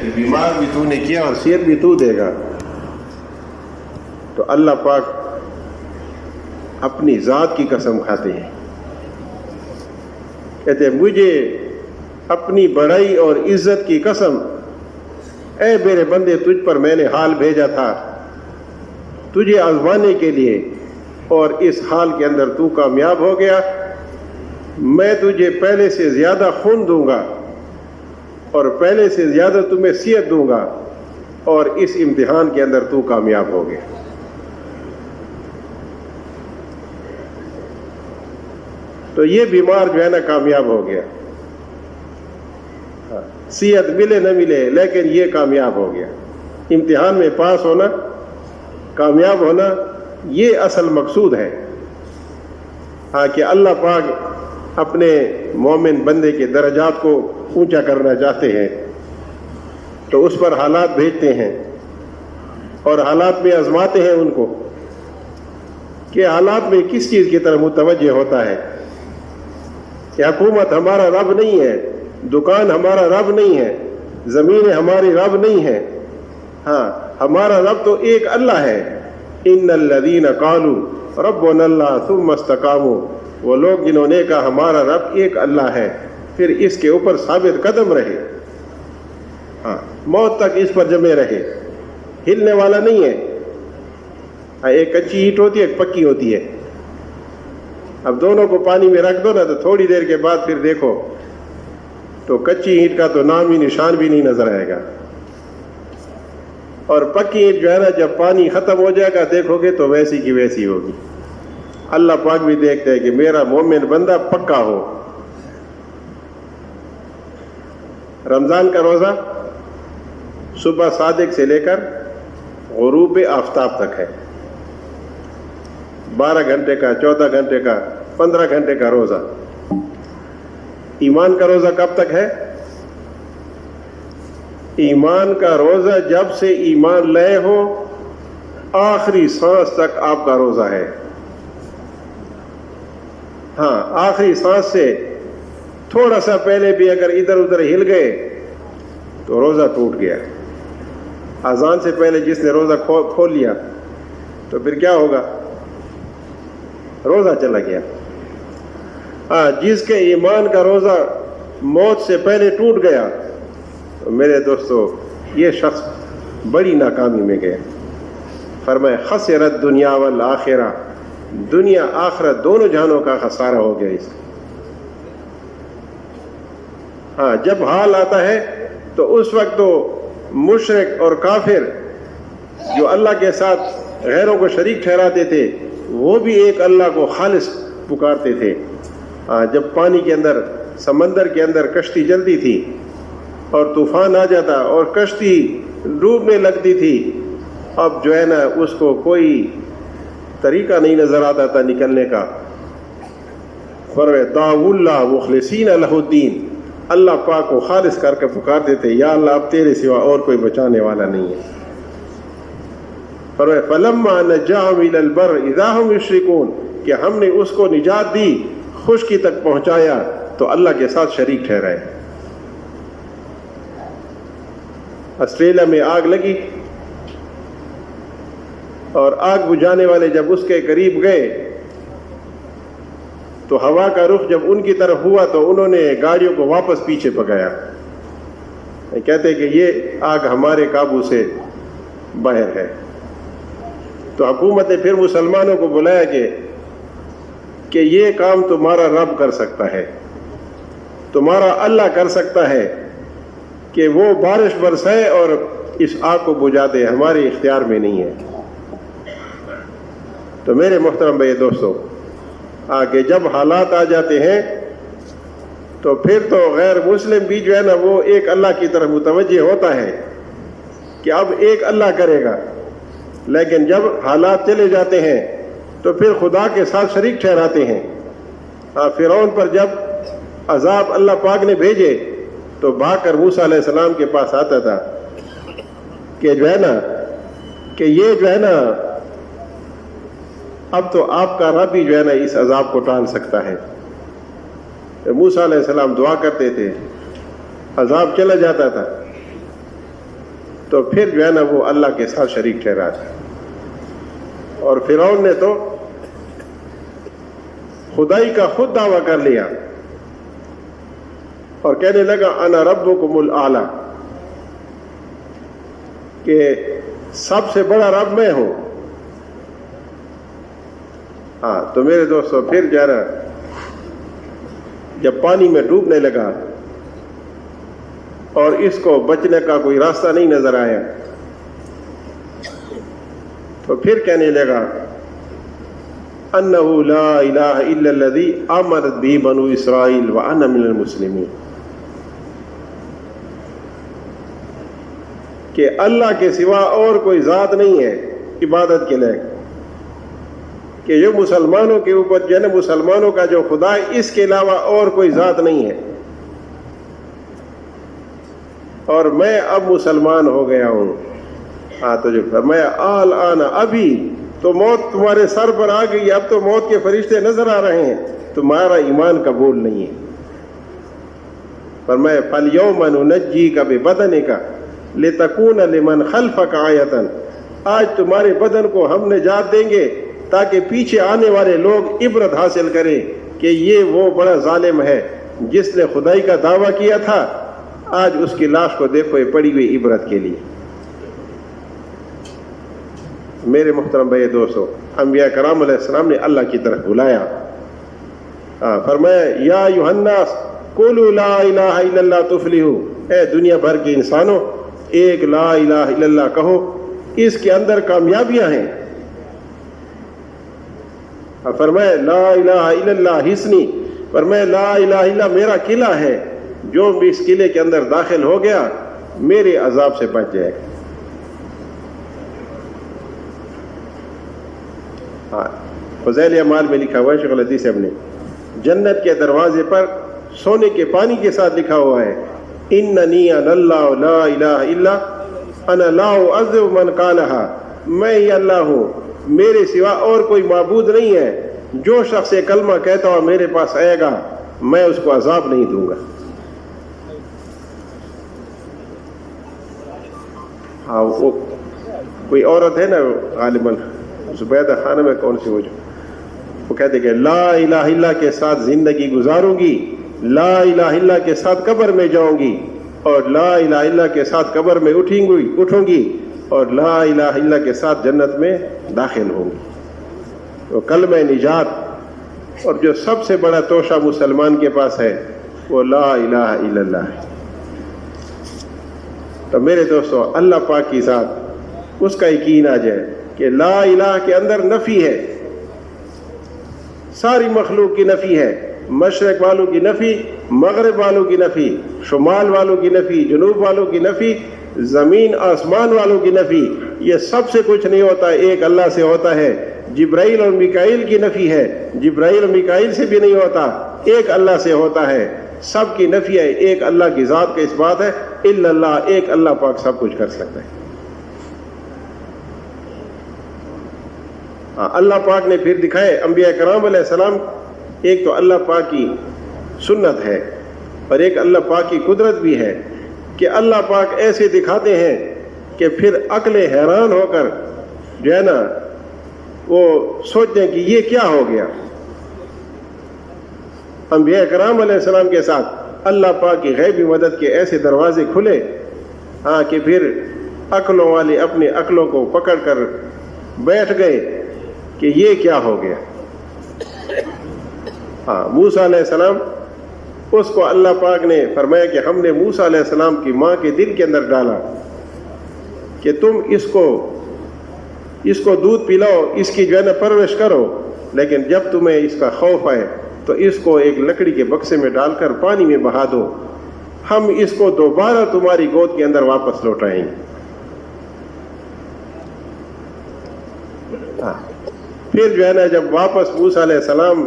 کہ بیمار بھی تو نے کیا اور صحت بھی تو دے گا. تو اللہ پاک اپنی ذات کی قسم کھاتے ہیں, کہتے ہیں مجھے اپنی بڑائی اور عزت کی قسم, اے میرے بندے تجھ پر میں نے حال بھیجا تھا تجھے آزمانے کے لیے, اور اس حال کے اندر تو کامیاب ہو گیا. میں تجھے پہلے سے زیادہ خون دوں گا اور پہلے سے زیادہ تمہیں صحت دوں گا, اور اس امتحان کے اندر تو کامیاب ہو گیا. تو یہ بیمار جو ہے نا کامیاب ہو گیا, صحت ملے نہ ملے لیکن یہ کامیاب ہو گیا. امتحان میں پاس ہونا, کامیاب ہونا, یہ اصل مقصود ہے. ہاں کہ اللہ پاک اپنے مومن بندے کے درجات کو اونچا کرنا چاہتے ہیں تو اس پر حالات بھیجتے ہیں اور حالات میں آزماتے ہیں ان کو کہ حالات میں کس چیز کی طرف متوجہ ہوتا ہے. کہ حکومت ہمارا رب نہیں ہے, دکان ہمارا رب نہیں ہے, زمین ہماری رب نہیں ہے. ہاں ہمارا رب تو ایک اللہ ہے. ان الذین قالوا ربنا اللہ ثم استقاموا, وہ لوگ جنہوں نے کہا ہمارا رب ایک اللہ ہے پھر اس کے اوپر ثابت قدم رہے, ہاں موت تک اس پر جمے رہے, ہلنے والا نہیں ہے. ایک کچی اینٹ ہوتی ہے ایک پکی ہوتی ہے. اب دونوں کو پانی میں رکھ دو نا تو تھوڑی دیر کے بعد پھر دیکھو تو کچی اینٹ کا تو نام ہی نشان بھی نہیں نظر آئے گا, اور پکی اینٹ جو ہے نا جب پانی ختم ہو جائے گا دیکھو گے تو ویسی کی ویسی ہوگی. اللہ پاک بھی دیکھتے ہیں کہ میرا مومن بندہ پکا ہو. رمضان کا روزہ صبح صادق سے لے کر غروب آفتاب تک ہے. 12 گھنٹے کا, 14 گھنٹے کا, 15 گھنٹے کا روزہ. ایمان کا روزہ کب تک ہے؟ ایمان کا روزہ جب سے ایمان لائے ہو آخری سانس تک آپ کا روزہ ہے. ہاں آخری سانس سے تھوڑا سا پہلے بھی اگر ادھر ادھر ہل گئے تو روزہ ٹوٹ گیا. اذان سے پہلے جس نے روزہ کھول لیا تو پھر کیا ہوگا؟ روزہ چلا گیا. ہاں جس کے ایمان کا روزہ موت سے پہلے ٹوٹ گیا تو میرے دوستو یہ شخص بڑی ناکامی میں گیا. فرمائے خسرت دنیا والآخرہ, دنیا آخرت دونوں جہانوں کا خسارہ ہو گیا اس. ہاں جب حال آتا ہے تو اس وقت تو مشرک اور کافر جو اللہ کے ساتھ غیروں کو شریک ٹھہراتے تھے وہ بھی ایک اللہ کو خالص پکارتے تھے. جب پانی کے اندر, سمندر کے اندر کشتی چلتی تھی اور طوفان آ جاتا اور کشتی ڈوبنے لگتی تھی, اب جو ہے نا اس کو کوئی طریقہ نہیں نظر آتا تھا نکلنے کا. فرمایا دعوا اللہ مخلصین لہ الدین, اللہ پاک کو خالص کر کے پکارتے تھے یا اللہ اب تیرے سوا اور کوئی بچانے والا نہیں ہے. فرمایا فلما نجاہم الی البر اذا ہم یشرکون, کہ ہم نے اس کو نجات دی, خشکی تک پہنچایا تو اللہ کے ساتھ شریک ٹھہرائے. آسٹریلیا میں آگ لگی اور آگ بجھانے والے جب اس کے قریب گئے تو ہوا کا رخ جب ان کی طرف ہوا تو انہوں نے گاڑیوں کو واپس پیچھے بھگایا. کہتے کہ یہ آگ ہمارے قابو سے باہر ہے. تو حکومت نے پھر مسلمانوں کو بلایا کہ یہ کام تمہارا رب کر سکتا ہے, تمہارا اللہ کر سکتا ہے کہ وہ بارش برسائے اور اس آگ کو بجھا دے, ہمارے اختیار میں نہیں ہے. تو میرے محترم بھائی دوستو, آگے جب حالات آ جاتے ہیں تو پھر تو غیر مسلم بھی جو ہے نا وہ ایک اللہ کی طرف متوجہ ہوتا ہے کہ اب ایک اللہ کرے گا, لیکن جب حالات چلے جاتے ہیں تو پھر خدا کے ساتھ شریک ٹھہراتے ہیں. فرعون پر جب عذاب اللہ پاک نے بھیجے تو بھاگ کر موسیٰ علیہ السلام کے پاس آتا تھا کہ جو ہے نا کہ یہ جو ہے نا اب تو آپ کا رب ہی جو ہے نا اس عذاب کو ٹال سکتا ہے. موسیٰ علیہ السلام دعا کرتے تھے, عذاب چلا جاتا تھا. تو پھر جو ہے نا وہ اللہ کے ساتھ شریک ٹھہرا تھا. اور فرعون نے تو خدائی کا خود دعویٰ کر لیا اور کہنے لگا انا ربکم الاعلی، کہ سب سے بڑا رب میں ہوں. ہاں تو میرے دوستو پھر جو ہے جب پانی میں ڈوبنے لگا اور اس کو بچنے کا کوئی راستہ نہیں نظر آیا تو پھر کہنے لگا انہ لا الہ الا الذی آمنت بہ بنو اسرائیل وانا من المسلمین، کہ اللہ کے سوا اور کوئی ذات نہیں ہے عبادت کے لائق، کہ جو مسلمانوں کے اوپر جو ہے نا مسلمانوں کا جو خدا ہے اس کے علاوہ اور کوئی ذات نہیں ہے، اور میں اب مسلمان ہو گیا ہوں. ہاں تو جو فرمایا آن ابھی تو موت تمہارے سر پر آ گئی، اب تو موت کے فرشتے نظر آ رہے ہیں، تمہارا ایمان قبول نہیں ہے. فرمایا فَالْيَوْمَ نُنَجِّيكَ بِبَدَنِكَ لِتَكُونَ لِمَنْ خَلْفَكَ آیَةً، آج تمہارے بدن کو ہم نجات دیں گے تاکہ پیچھے آنے والے لوگ عبرت حاصل کریں کہ یہ وہ بڑا ظالم ہے جس نے خدائی کا دعویٰ کیا تھا، آج اس کی لاش کو دیکھو یہ پڑی ہوئی عبرت کے لیے. میرے محترم بھائی دوستو، انبیاء کرام علیہ السلام نے اللہ کی طرف بلایا، فرمایا یا ایھا الناس قولوا لا الہ الا اللہ تفلحوا، اے دنیا بھر کے انسانوں ایک لا الہ الا اللہ کہو، اس کے اندر کامیابیاں ہیں. فرمایا لا الہ الا اللہ حصنی، فرمایا لا الہ الا میرا قلعہ ہے، جو بھی اس قلعے کے اندر داخل ہو گیا میرے عذاب سے بچ جائے گا. فضائل اعمال میں لکھا ہوا ہے، شیخ الحدیث صاحب نے، جنت کے دروازے پر سونے کے پانی کے ساتھ لکھا ہوا ہے اننی انا اللہ لا الہ الا انا لا اعذب من قالها، میں ہی اللہ ہوں، میرے سوا اور کوئی معبود نہیں ہے، جو شخص یہ کلمہ کہتا ہوا میرے پاس آئے گا میں اس کو عذاب نہیں دوں گا. ہاں وہ کوئی عورت ہے نا غالباً زبیدہ خانم ہے کون سی وہ کہتے کہ لا الہ الا کے ساتھ زندگی گزاروں گی، لا الہ الا کے ساتھ قبر میں جاؤں گی، اور لا الہ الا کے ساتھ قبر میں اٹھوں گی اور لا الہ الا کے ساتھ جنت میں داخل ہوں گی. تو کلمہ نجات اور جو سب سے بڑا توشہ مسلمان کے پاس ہے وہ لا الہ الا اللہ ہے. تو میرے دوستو اللہ پاک کی ذات اس کا یقین آ جائے کہ لا الہ کے اندر نفی ہے، ساری مخلوق کی نفی ہے، مشرق والوں کی نفی، مغرب والوں کی نفی، شمال والوں کی نفی، جنوب والوں کی نفی، زمین آسمان والوں کی نفی. یہ سب سے کچھ نہیں ہوتا، ایک اللہ سے ہوتا ہے. جبرائیل اور میکائیل کی نفی ہے، جبرائیل اور میکائیل سے بھی نہیں ہوتا، ایک اللہ سے ہوتا ہے. سب کی نفی ہے، ایک اللہ کی ذات کا اس بات ہے الا اللہ، ایک اللہ پاک سب کچھ کر سکتا ہے. اللہ پاک نے پھر دکھائے انبیاء کرام علیہ السلام، ایک تو اللہ پاک کی سنت ہے اور ایک اللہ پاک کی قدرت بھی ہے کہ اللہ پاک ایسے دکھاتے ہیں کہ پھر عقلیں حیران ہو کر جو ہے نا وہ سوچتے ہیں کہ یہ کیا ہو گیا. انبیاء کرام علیہ السلام کے ساتھ اللہ پاک کی غیبی مدد کے ایسے دروازے کھلے کہ پھر عقلوں والے اپنی عقلوں کو پکڑ کر بیٹھ گئے کہ یہ کیا ہو گیا. موسیٰ علیہ السلام، اس کو اللہ پاک نے فرمایا کہ ہم نے موسیٰ علیہ السلام کی ماں کے دل کے اندر ڈالا کہ تم اس کو دودھ پلاؤ، اس کی جو ہے نا پرورش کرو، لیکن جب تمہیں اس کا خوف آئے تو اس کو ایک لکڑی کے بکسے میں ڈال کر پانی میں بہا دو، ہم اس کو دوبارہ تمہاری گود کے اندر واپس لوٹائیں گے. پھر جو ہے نا جب واپس موسیٰ علیہ السلام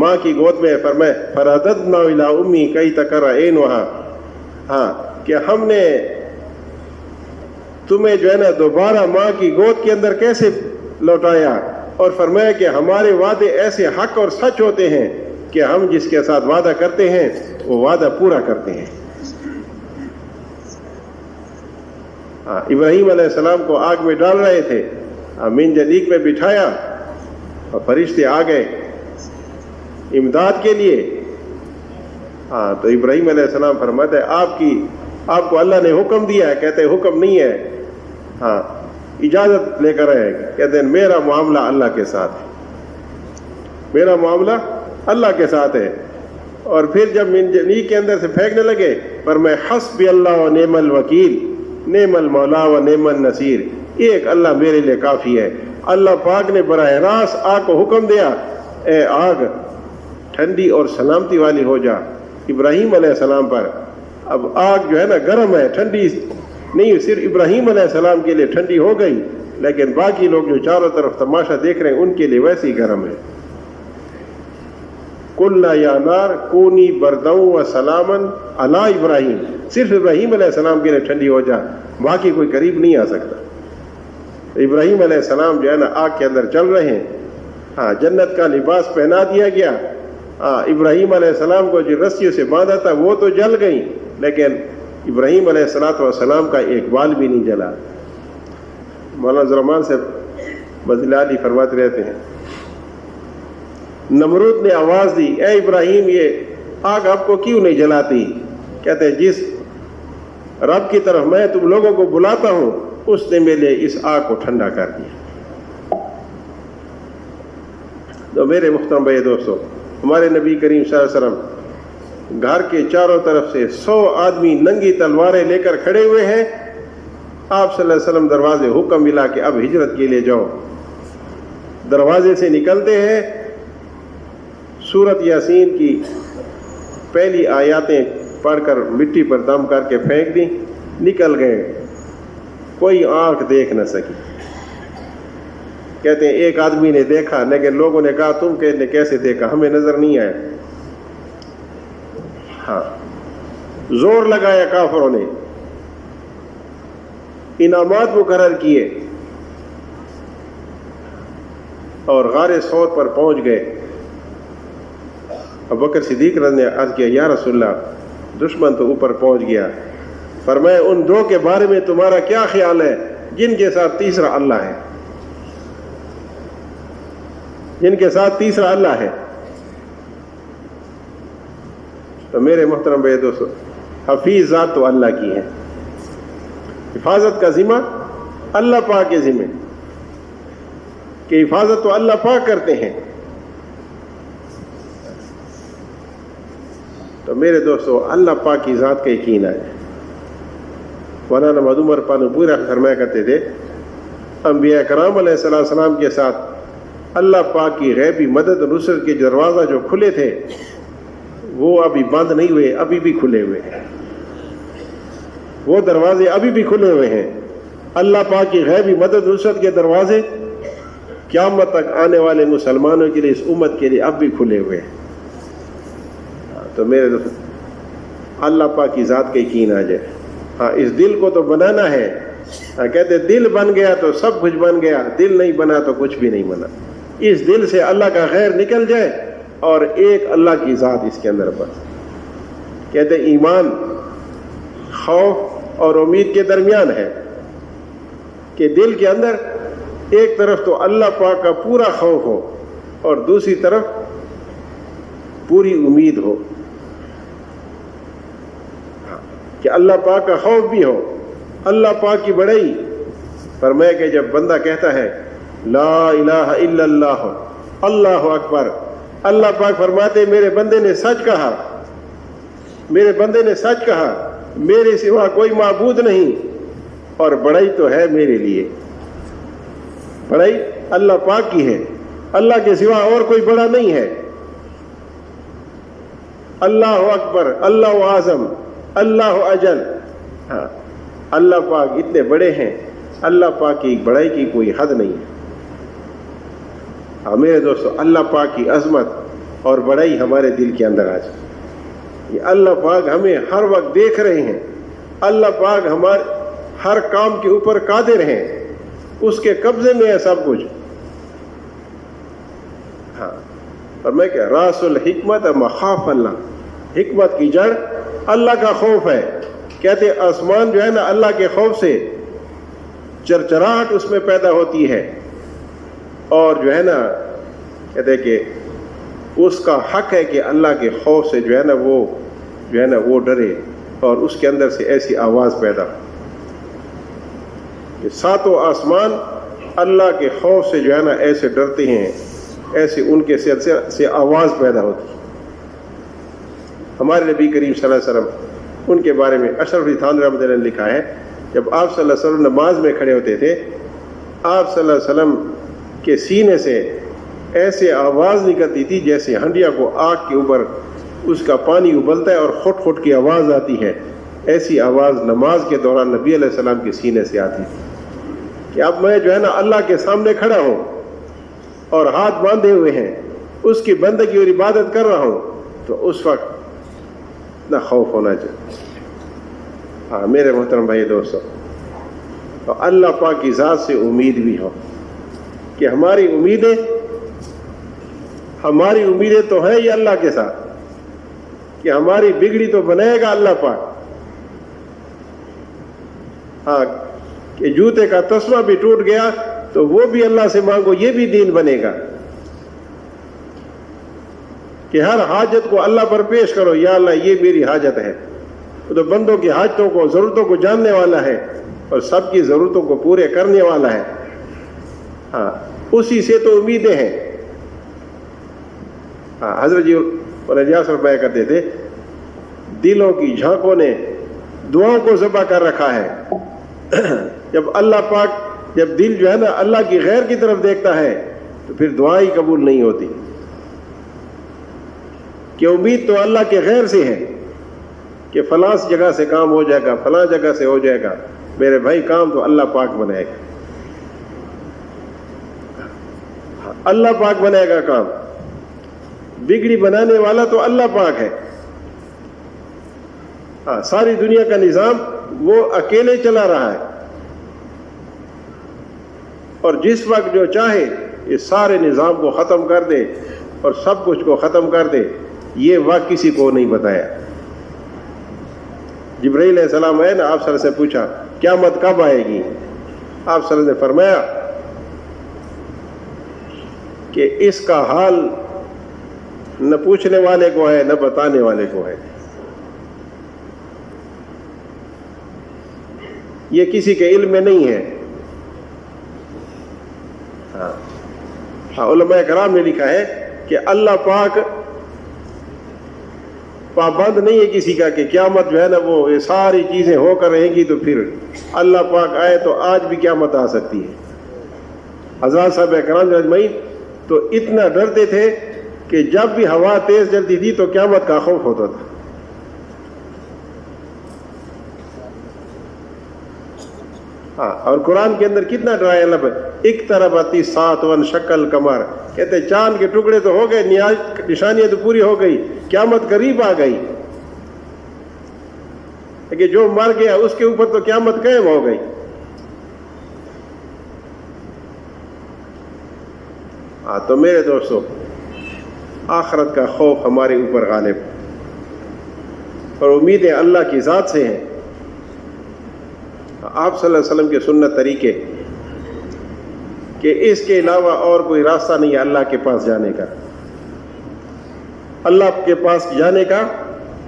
ماں کی گود میں فرمائے فَرَدَدْنَا إِلَىٰ أُمِّي كَيْ تَقَرَّ عَيْنُهَا، کہ ہم نے تمہیں جو ہے نا دوبارہ ماں کی گود کے اندر کیسے لوٹایا، اور فرمایا کہ ہمارے وعدے ایسے حق اور سچ ہوتے ہیں کہ ہم جس کے ساتھ وعدہ کرتے ہیں وہ وعدہ پورا کرتے ہیں. ابراہیم علیہ السلام کو آگ میں ڈال رہے تھے، من جنیق میں بٹھایا اور فرشتے آ گئے امداد کے لیے. تو ابراہیم علیہ السلام فرماتے ہیں آپ کو اللہ نے حکم دیا ہے؟ کہتے ہیں حکم نہیں ہے، اجازت لے کر آئے. کہتے ہیں میرا معاملہ اللہ کے ساتھ ہے، میرا معاملہ اللہ کے ساتھ ہے. اور پھر جب من جنیق کے اندر سے پھینکنے لگے پر میں حسبی اللہ و نعم الوکیل نعم المولا و نعم النصیر، ایک اللہ میرے لیے کافی ہے. اللہ پاک نے براہ راست آگ کو حکم دیا، اے آگ ٹھنڈی اور سلامتی والی ہو جا ابراہیم علیہ السلام پر. اب آگ جو ہے نا گرم ہے، ٹھنڈی نہیں، صرف ابراہیم علیہ السلام کے لیے ٹھنڈی ہو گئی، لیکن باقی لوگ جو چاروں طرف تماشا دیکھ رہے ہیں ان کے لیے ویسی گرم ہے. قلنا یا نار کونی برداً و سلامن علی ابراہیم، صرف ابراہیم علیہ السلام کے لیے ٹھنڈی ہو جا، باقی کوئی قریب نہیں آ سکتا. ابراہیم علیہ السلام جو ہے نا آگ کے اندر چل رہے ہیں، جنت کا لباس پہنا دیا گیا. ابراہیم علیہ السلام کو جو رسیوں سے باندھا تھا وہ تو جل گئی، لیکن ابراہیم علیہ السلام کا ایک بال بھی نہیں جلا. مولانا زرمان سے بزلالی فرماتے رہتے ہیں، نمرود نے آواز دی، اے ابراہیم یہ آگ آپ کو کیوں نہیں جلاتی؟ کہتے ہیں جس رب کی طرف میں تم لوگوں کو بلاتا ہوں اس نے میرے اس آگ کو ٹھنڈا کر دیا. تو میرے محترم بھائی دوستو، ہمارے نبی کریم صلی اللہ علیہ وسلم گھر کے چاروں طرف سے 100 آدمی ننگی تلواریں لے کر کھڑے ہوئے ہیں. آپ صلی اللہ علیہ وسلم دروازے حکم ملا کہ اب ہجرت کے لیے جاؤ. دروازے سے نکلتے ہیں، سورت یاسین کی پہلی آیاتیں پڑھ کر مٹی پر دم کر کے پھینک دی، نکل گئے، کوئی آنکھ دیکھ نہ سکی. کہتے ہیں ایک آدمی نے دیکھا، لیکن لوگوں نے کہا تم کیسے دیکھا، ہمیں نظر نہیں آیا. زور لگایا کافروں نے، انعامات مقرر کیے اور غار ثور پر پہنچ گئے. ابوبکر صدیق رضی اللہ عنہ نے عرض کیا، یا رسول اللہ دشمن تو اوپر پہنچ گیا. فرمایا ان دو کے بارے میں تمہارا کیا خیال ہے جن کے ساتھ تیسرا اللہ ہے، جن کے ساتھ تیسرا اللہ ہے. تو میرے محترم بھائی دوستو، حفیظ ذات تو اللہ کی ہے، حفاظت کا ذمہ اللہ پاک کے ذمہ، کہ حفاظت تو اللہ پاک کرتے ہیں. تو میرے دوستو اللہ پاک کی ذات کا یقین ہے. مولانا مدھو عمر پانو پورا فرمایا کرتے تھے، انبیاء کرام علیہ السلام کے ساتھ اللہ پاک کی غیبی مدد و نصرت کے دروازہ جو کھلے تھے وہ ابھی بند نہیں ہوئے، ابھی بھی کھلے ہوئے ہیں. وہ دروازے ابھی بھی کھلے ہوئے ہیں. اللہ پاک کی غیبی مدد و نصرت کے دروازے قیامت تک آنے والے مسلمانوں کے لیے، اس امت کے لیے اب بھی کھلے ہوئے ہیں. تو میرے دوست اللہ پاک کی ذات کا یقین آ جائے. اس دل کو تو بنانا ہے. کہتے دل بن گیا تو سب کچھ بن گیا، دل نہیں بنا تو کچھ بھی نہیں بنا. اس دل سے اللہ کا خیر نکل جائے اور ایک اللہ کی ذات اس کے اندر بس. کہتے ایمان خوف اور امید کے درمیان ہے، کہ دل کے اندر ایک طرف تو اللہ پاک کا پورا خوف ہو اور دوسری طرف پوری امید ہو، کہ اللہ پاک کا خوف بھی ہو، اللہ پاک کی بڑائی. فرمایا کہ جب بندہ کہتا ہے لا الہ الا اللہ اللہ اکبر، اللہ پاک فرماتے میرے بندے نے سچ کہا، میرے بندے نے سچ کہا، میرے سوا کوئی معبود نہیں اور بڑائی تو ہے میرے لیے. بڑائی اللہ پاک کی ہے، اللہ کے سوا اور کوئی بڑا نہیں ہے. اللہ اکبر، اللہ اعظم، اللہ اجل. اللہ پاک اتنے بڑے ہیں، اللہ پاک کی بڑائی کی کوئی حد نہیں ہے. میرے دوستو اللہ پاک کی عظمت اور بڑائی ہمارے دل کے اندر آ جائے. یہ اللہ پاک ہمیں ہر وقت دیکھ رہے ہیں، اللہ پاک ہمارے ہر کام کے اوپر قادر ہیں، اس کے قبضے میں ہے سب کچھ. اور میں کہ راس الحکمت مخاف اللہ، حکمت کی جڑ اللہ کا خوف ہے. کہتے آسمان جو ہے نا اللہ کے خوف سے چرچراہٹ اس میں پیدا ہوتی ہے، اور جو ہے نا کہتے ہیں کہ اس کا حق ہے کہ اللہ کے خوف سے جو ہے نا وہ ڈرے، اور اس کے اندر سے ایسی آواز پیدا ہو کہ ساتوں آسمان اللہ کے خوف سے جو ہے نا ایسے ڈرتے ہیں، ایسے ان کے سے آواز پیدا ہوتی ہے۔ ہمارے نبی کریم صلی اللہ علیہ وسلم، ان کے بارے میں اشرف علی تھانوی رحمۃ اللہ نے لکھا ہے، جب آپ صلی اللہ علیہ وسلم نماز میں کھڑے ہوتے تھے، آپ صلی اللہ علیہ وسلم کے سینے سے ایسے آواز نکلتی تھی جیسے ہنڈیا کو آگ کے اوپر اس کا پانی ابلتا ہے اور خٹ خٹ کی آواز آتی ہے، ایسی آواز نماز کے دوران نبی علیہ السلام کے سینے سے آتی تھی کہ اب میں جو ہے نا اللہ کے سامنے کھڑا ہوں اور ہاتھ باندھے ہوئے ہیں، اس کی بندگی اور عبادت کر رہا ہوں، تو اس وقت نہ خوف ہونا چاہیے۔ ہاں میرے محترم بھائی دوستو، تو اللہ پاک کی ذات سے امید بھی ہو کہ ہماری امیدیں تو ہیں یہ اللہ کے ساتھ، کہ ہماری بگڑی تو بنائے گا اللہ پاک، ہاں کہ جوتے کا تسمہ بھی ٹوٹ گیا تو وہ بھی اللہ سے مانگو، یہ بھی دین بنے گا، کہ ہر حاجت کو اللہ پر پیش کرو، یا اللہ یہ میری حاجت ہے، تو بندوں کی حاجتوں کو، ضرورتوں کو جاننے والا ہے اور سب کی ضرورتوں کو پورے کرنے والا ہے، ہاں اسی سے تو امیدیں ہیں۔ ہاں حضرت جی الیاس فرمایا کرتے تھے، دلوں کی جھانکوں نے دعاؤں کو ذبح کر رکھا ہے۔ جب اللہ پاک، جب دل جو ہے نا اللہ کی غیر کی طرف دیکھتا ہے تو پھر دعا ہی قبول نہیں ہوتی، کہ امید تو اللہ کے غیر سے ہے کہ فلاں جگہ سے کام ہو جائے گا، فلاں جگہ سے ہو جائے گا۔ میرے بھائی کام تو اللہ پاک بنائے گا، اللہ پاک بنائے گا کام، بگڑی بنانے والا تو اللہ پاک ہے۔ ہاں ساری دنیا کا نظام وہ اکیلے چلا رہا ہے، اور جس وقت جو چاہے اس سارے نظام کو ختم کر دے اور سب کچھ کو ختم کر دے، یہ وقت کسی کو نہیں بتایا۔ جبرائیل علیہ السلام آئے نا، آپ صلی اللہ علیہ وسلم سے پوچھا قیامت کب آئے گی؟ آپ صلی اللہ علیہ وسلم نے فرمایا کہ اس کا حال نہ پوچھنے والے کو ہے نہ بتانے والے کو ہے، یہ کسی کے علم میں نہیں ہے۔ ہاں علماء کرام نے لکھا ہے کہ اللہ پاک پابند نہیں ہے کسی کا کہ قیامت جو ہے نا وہ یہ ساری چیزیں ہو کر رہیں گی تو پھر اللہ پاک آئے تو آج بھی قیامت آ سکتی ہے۔ حضرات صاحب کرام اجمعین تو اتنا ڈرتے تھے کہ جب بھی ہوا تیز چلتی تھی تو قیامت کا خوف ہوتا تھا۔ ہاں اور قرآن کے اندر کتنا ڈرایا اللہ پر، اقتربت الساعۃ وانشق القمر، کہتے چاند کے ٹکڑے تو ہو گئے، نشانیاں تو پوری ہو گئی، قیامت قریب آ گئی، کہ جو مر گیا اس کے اوپر تو قیامت قائم ہو گئی۔ ہاں تو میرے دوستو، آخرت کا خوف ہمارے اوپر غالب اور امیدیں اللہ کی ذات سے ہیں۔ آپ صلی اللہ علیہ وسلم کے سنت طریقے کہ اس کے علاوہ اور کوئی راستہ نہیں ہے اللہ کے پاس جانے کا، اللہ کے پاس جانے کا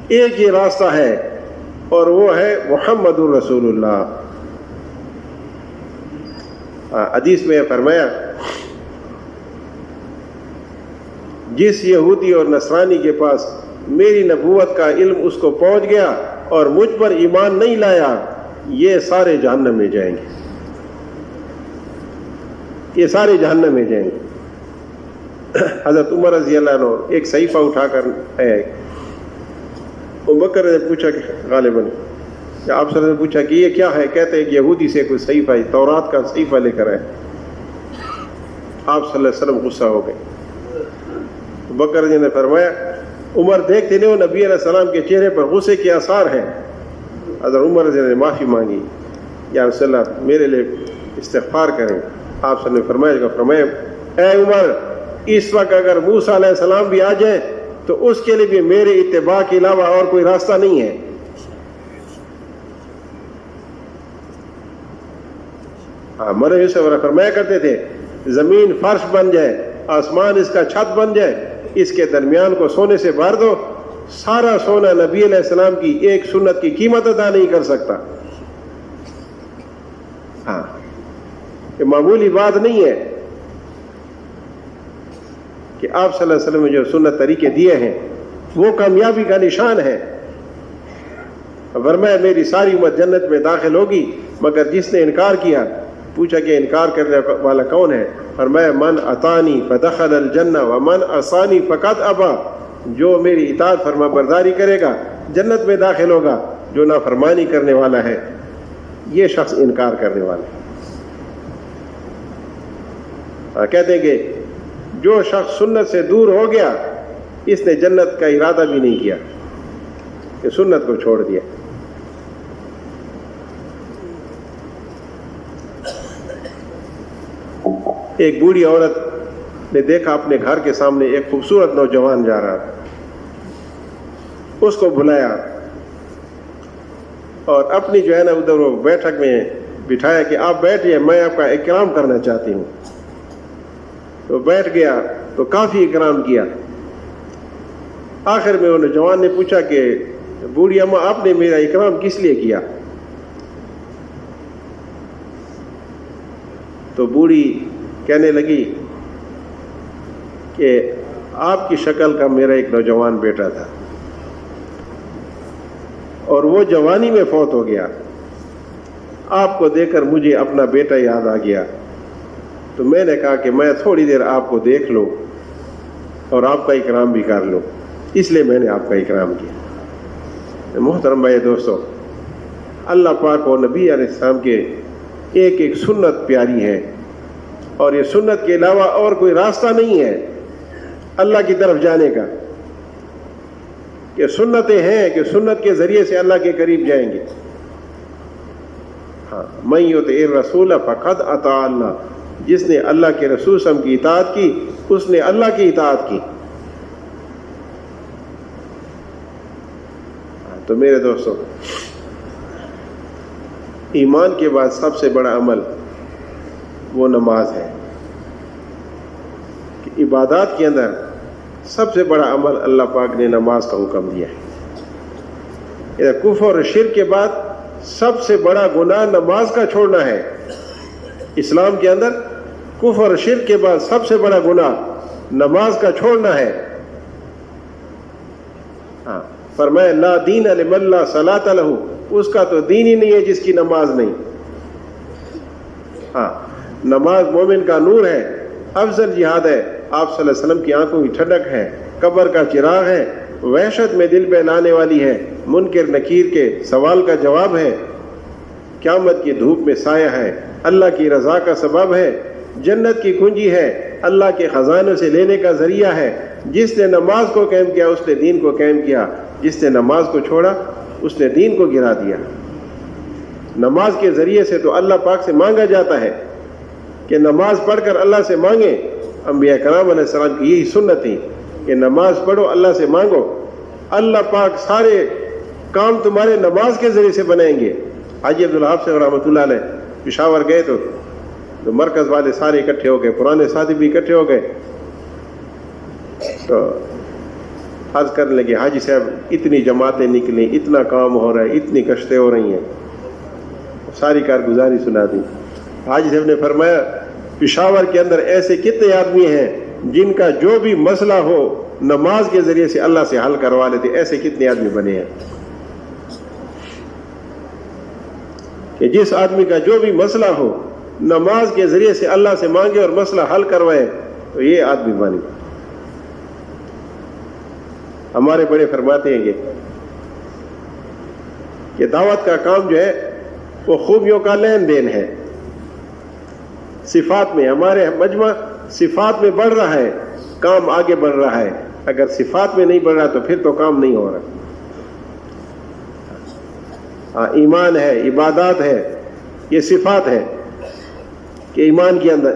ایک ہی راستہ ہے اور وہ ہے محمد الرسول اللہ۔ حدیث میں فرمایا، جس یہودی اور نصرانی کے پاس میری نبوت کا علم اس کو پہنچ گیا اور مجھ پر ایمان نہیں لایا، یہ سارے جہنم میں جائیں گے، یہ سارے جہنم میں جائیں گے۔ حضرت عمر رضی اللہ عنہ ایک صحیفہ اٹھا کر آئے، ابوبکر نے پوچھا کہ غالباً آپ صلی اللہ علیہ وسلم نے پوچھا کہ یہ کیا ہے؟ کہتے ہیں کہ یہودی سے کوئی صحیفہ ہے، تورات کا صحیفہ لے کر آئے۔ آپ صلی اللہ علیہ وسلم غصہ ہو گئے۔ ابوبکر جی نے فرمایا، عمر دیکھتے نہیں ہو نبی علیہ السلام کے چہرے پر غصے کے آثار ہیں۔ حضرت عمر رضی اللہ نے معافی مانگی، یا رسول اللہ میرے لیے استغفار کریں۔ آپ صلی اللہ علیہ وسلم فرمایا، اے عمر، اس وقت اگر موسیٰ علیہ السلام بھی آ جائیں تو اس کے لیے بھی میرے اتباع کے علاوہ اور کوئی راستہ نہیں ہے۔ مریم یوسف فرمایا کرتے تھے زمین فرش بن جائے، آسمان اس کا چھت بن جائے، اس کے درمیان کو سونے سے بھر دو، سارا سونا نبی علیہ السلام کی ایک سنت کی قیمت ادا نہیں کر سکتا۔ یہ معمولی بات نہیں ہے کہ آپ صلی اللہ علیہ وسلم نے جو سنت طریقے دیے ہیں وہ کامیابی کا نشان ہے۔ فرمایا میری ساری امت جنت میں داخل ہوگی مگر جس نے انکار کیا۔ پوچھا کہ انکار کرنے والا کون ہے؟ فرمایا من اطانی فدخل الجنہ ومن عصانی فقد ابا، جو میری اطاعت فرما برداری کرے گا جنت میں داخل ہوگا، جو نافرمانی کرنے والا ہے یہ شخص انکار کرنے والا ہے۔ کہتے ہیں کہ جو شخص سنت سے دور ہو گیا اس نے جنت کا ارادہ بھی نہیں کیا، کہ سنت کو چھوڑ دیا۔ ایک بوڑھی عورت نے دیکھا اپنے گھر کے سامنے ایک خوبصورت نوجوان جا رہا تھا، اس کو بلایا اور اپنی جو ہے نا ادھر وہ بیٹھک میں بٹھایا کہ آپ بیٹھیے، میں آپ کا اکرام کرنا چاہتی ہوں۔ تو بیٹھ گیا تو کافی اکرام کیا۔ آخر میں وہ نوجوان نے پوچھا کہ بوڑھی اماں آپ نے میرا اکرام کس لیے کیا؟ تو بوڑھی کہنے لگی کہ آپ کی شکل کا میرا ایک نوجوان بیٹا تھا اور وہ جوانی میں فوت ہو گیا، آپ کو دیکھ کر مجھے اپنا بیٹا یاد آ گیا، تو میں نے کہا کہ میں تھوڑی دیر آپ کو دیکھ لوں اور آپ کا اکرام بھی کر لوں، اس لیے میں نے آپ کا اکرام کیا۔ محترم بھائی دوستو، اللہ پاک اور نبی علیہ السلام کے ایک ایک سنت پیاری ہے، اور یہ سنت کے علاوہ اور کوئی راستہ نہیں ہے اللہ کی طرف جانے کا، کہ سنتیں ہیں کہ سنت کے ذریعے سے اللہ کے قریب جائیں گے۔ من یطع الرسول فقد اطاع اللہ، جس نے اللہ کے رسول صلی اللہ علیہ وسلم کی اطاعت کی اس نے اللہ کی اطاعت کی۔ تو میرے دوستو، ایمان کے بعد سب سے بڑا عمل وہ نماز ہے، کہ عبادات کے اندر سب سے بڑا عمل اللہ پاک نے نماز کا حکم دیا ہے۔ کفر اور شرک کے بعد سب سے بڑا گناہ نماز کا چھوڑنا ہے۔ اسلام کے اندر کفر اور شرک کے بعد سب سے بڑا گناہ نماز کا چھوڑنا ہے۔ فرمایا لا دین لمن لا صلاۃ لہ، اس کا تو دین ہی نہیں ہے جس کی نماز نہیں۔ نماز مومن کا نور ہے، افضل جہاد ہے، آپ صلی اللہ علیہ وسلم کی آنکھوں کی ٹھنڈک ہے، قبر کا چراغ ہے، وحشت میں دل بہلانے والی ہے، منکر نکیر کے سوال کا جواب ہے، قیامت کی دھوپ میں سایہ ہے، اللہ کی رضا کا سبب ہے، جنت کی کنجی ہے، اللہ کے خزانوں سے لینے کا ذریعہ ہے۔ جس نے نماز کو قائم کیا اس نے دین کو قائم کیا، جس نے نماز کو چھوڑا اس نے دین کو گرا دیا۔ نماز کے ذریعے سے تو اللہ پاک سے مانگا جاتا ہے کہ نماز پڑھ کر اللہ سے مانگیں۔ انبیاء کرام علیہ السلام کی یہی سنت تھی کہ نماز پڑھو اللہ سے مانگو، اللہ پاک سارے کام تمہارے نماز کے ذریعے سے بنائیں گے۔ حاجی عبدالوہاب سے رحمۃ اللہ علیہ پشاور گئے تو مرکز والے سارے اکٹھے ہو گئے، پرانے ساتھی بھی اکٹھے ہو گئے، تو عرض کرنے لگے حاجی صاحب اتنی جماعتیں نکلیں، اتنا کام ہو رہا ہے، اتنی کشتیں ہو رہی ہیں، ساری کارگزاری سنا دی۔ حاجی صاحب نے فرمایا پشاور کے اندر ایسے کتنے آدمی ہیں جن کا جو بھی مسئلہ ہو نماز کے ذریعے سے اللہ سے حل کروا لیتے، ایسے کتنے آدمی بنے ہیں کہ جس آدمی کا جو بھی مسئلہ ہو نماز کے ذریعے سے اللہ سے مانگے اور مسئلہ حل کروائے، تو یہ آدمی بن گیا۔ ہمارے بڑے فرماتے ہیں کہ دعوت کا کام جو ہے وہ خوبیوں کا لین دین ہے۔ صفات میں ہمارے مجمع صفات میں بڑھ رہا ہے، کام آگے بڑھ رہا ہے۔ اگر صفات میں نہیں بڑھ رہا تو پھر تو کام نہیں ہو رہا۔ ایمان ہے، عبادات ہے، یہ صفات ہے کہ ایمان کے اندر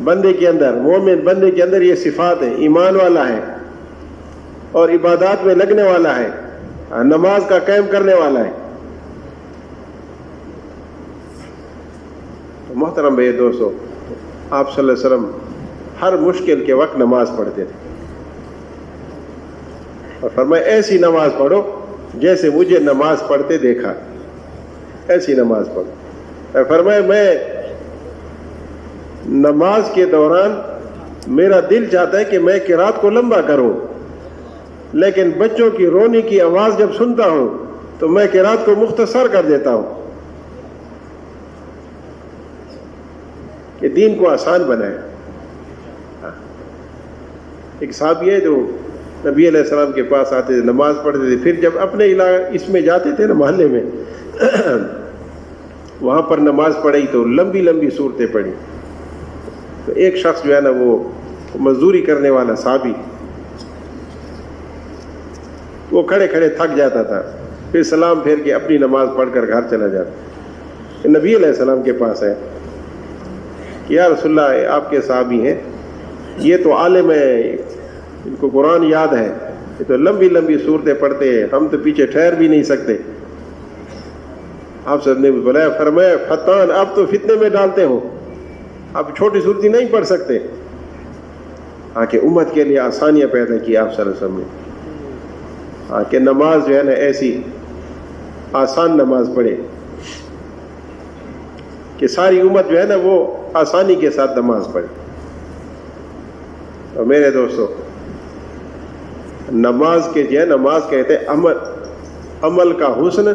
بندے کے اندر، مومن بندے کے اندر یہ صفات ہے، ایمان والا ہے اور عبادات میں لگنے والا ہے، نماز کا قائم کرنے والا ہے۔ محترم بھائی دوستو، آپ صلی اللہ علیہ وسلم ہر مشکل کے وقت نماز پڑھتے تھے اور فرمایا ایسی نماز پڑھو جیسے مجھے نماز پڑھتے دیکھا، ایسی نماز پڑھو۔ فرمایا میں نماز کے دوران میرا دل چاہتا ہے کہ میں قرات کو لمبا کروں، لیکن بچوں کی رونے کی آواز جب سنتا ہوں تو میں قرات کو مختصر کر دیتا ہوں کہ دین کو آسان بنائے۔ ایک صحابی ہے جو نبی علیہ السلام کے پاس آتے تھے، نماز پڑھتے تھے، پھر جب اپنے علاقے اس میں جاتے تھے نا محلے میں وہاں پر نماز پڑھی تو لمبی لمبی صورتیں پڑھی، تو ایک شخص جو ہے نا وہ مزدوری کرنے والا صحابی، وہ کھڑے کھڑے تھک جاتا تھا، پھر سلام پھیر کے اپنی نماز پڑھ کر گھر چلا جاتا۔ نبی علیہ السلام کے پاس ہے کہ یا رسول اللہ آپ کے صحابی ہیں، یہ تو عالم ہے، ان کو قرآن یاد ہے، یہ تو لمبی لمبی صورتیں پڑھتے ہیں، ہم تو پیچھے ٹھہر بھی نہیں سکتے۔ آپ سب نے بلایا، فرمایا فتان آپ تو فتنے میں ڈالتے ہو، آپ چھوٹی صورتیں نہیں پڑھ سکتے۔ کہ امت کے لیے آسانیاں پیدا کی آپ صلی اللہ علیہ وسلم نے، کہ نماز جو ہے نا ایسی آسان نماز پڑھے کہ ساری امت جو ہے نا وہ آسانی کے ساتھ نماز پڑھے۔ اور میرے دوستو، نماز کے جو ہے نماز کہتے ہیں عمل کا حسن،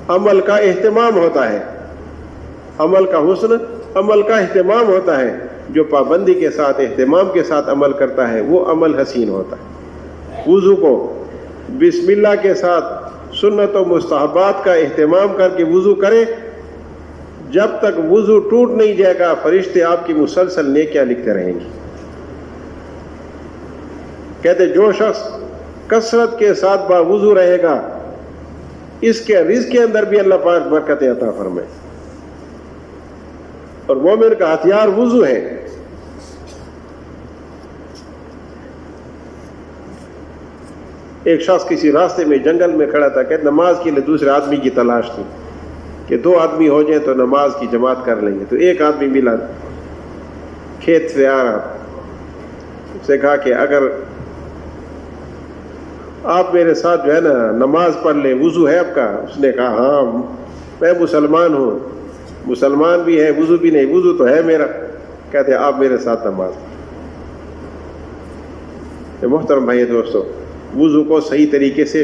عمل کا اہتمام ہوتا ہے، عمل کا حسن، عمل کا اہتمام ہوتا ہے۔ جو پابندی کے ساتھ اہتمام کے ساتھ عمل کرتا ہے وہ عمل حسین ہوتا ہے۔ وضو کو بسم اللہ کے ساتھ سنت و مستحبات کا اہتمام کر کے وضو کرے، جب تک وضو ٹوٹ نہیں جائے گا فرشتے آپ کی مسلسل نیکیاں لکھتے رہیں گے۔ کہتے جو شخص کثرت کے ساتھ باوضو رہے گا اس کے رزق کے اندر بھی اللہ پاک برکت عطا فرمائے۔ اور مومن کا ہتھیار وضو ہے۔ ایک شخص کسی راستے میں جنگل میں کھڑا تھا، کہ نماز کے لیے دوسرے آدمی کی تلاش تھی کہ 2 آدمی ہو جائیں تو نماز کی جماعت کر لیں گے۔ تو ایک آدمی ملا، کھیت سے آ رہا، اس سے کہا کہ اگر آپ میرے ساتھ جو ہے نا نماز پڑھ لیں، وضو ہے آپ کا؟ اس نے کہا ہاں میں مسلمان ہوں، مسلمان بھی ہے، وضو بھی نہیں، وضو تو ہے میرا۔ کہتے آپ میرے ساتھ نماز پڑھیں۔ محترم بھائی دوستو، وضو کو صحیح طریقے سے